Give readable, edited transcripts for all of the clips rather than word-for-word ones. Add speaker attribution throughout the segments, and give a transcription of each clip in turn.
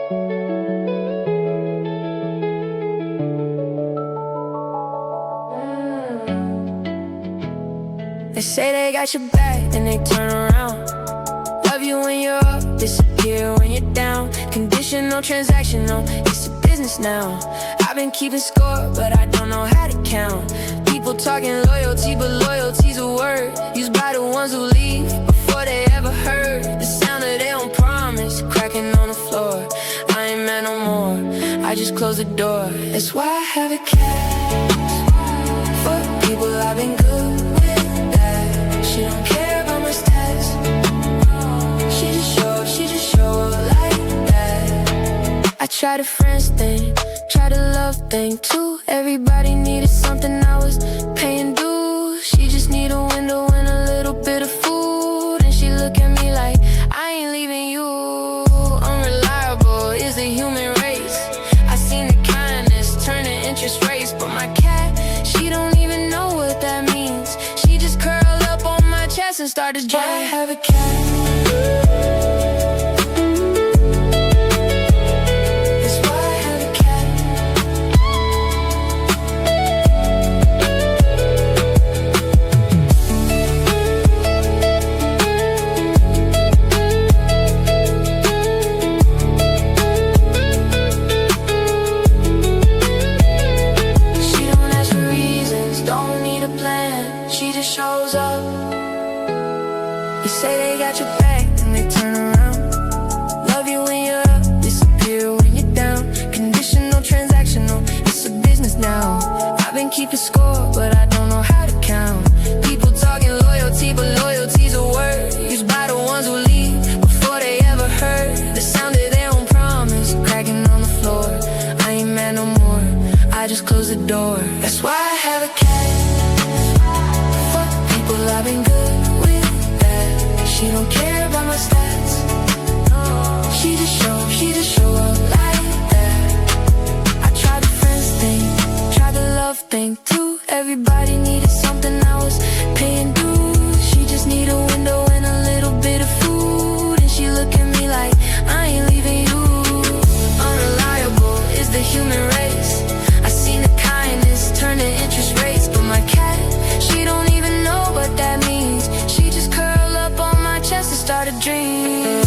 Speaker 1: They say they got your back, then they turn around. Love you when you're up, disappear when you're down. Conditional, transactional, it's a business now. I've been keeping score, but I don't know how to count. People talking loyalty, but loyalty's a word used by the ones who leave before they ever heard the sound of their own promise cracking on the floor. I ain't mad no more, I just close the door. That's why I have a cat. For people I've been good with that. She don't care about my stats. She just show up like that. I tried a friends thing, tried a love thing too. Everybody needed something, I was paying dues. She just need a window and a little bit of food. And she look at me like, I ain't leaving you. Unreliable is the human race. I seen the kindness turn to interest rates. But my cat, she don't even know what that means. She just curled up on my chest and started dreaming. I have a cat. She just shows up. You say they got your back, then they turn around. Love you when you're up, disappear when you're down. Conditional, transactional, it's a business now. I've been keeping score, but I don't know how to count. People talking loyalty, but loyalty's a word used by the ones who leave before they ever heard the sound of their own promise cracking on the floor. I ain't mad no more, I just close the door. That's why I have a cat. I've been good with that. She don't care about my stats. She just show up like that. I tried the friends thing, tried the love thing too. Everybody needed something, I was paying dues. She just need a window and a little bit of food. And she look at me like, I ain't leaving you. Unreliable is the human race. I seen the kindness turn to interest rates. But my cat, she don't even know what that means. She just curled up on my chest and started dreaming.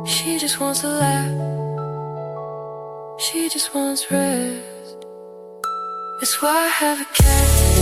Speaker 1: She just wants to laugh. She just wants rest. That's why I have a cat.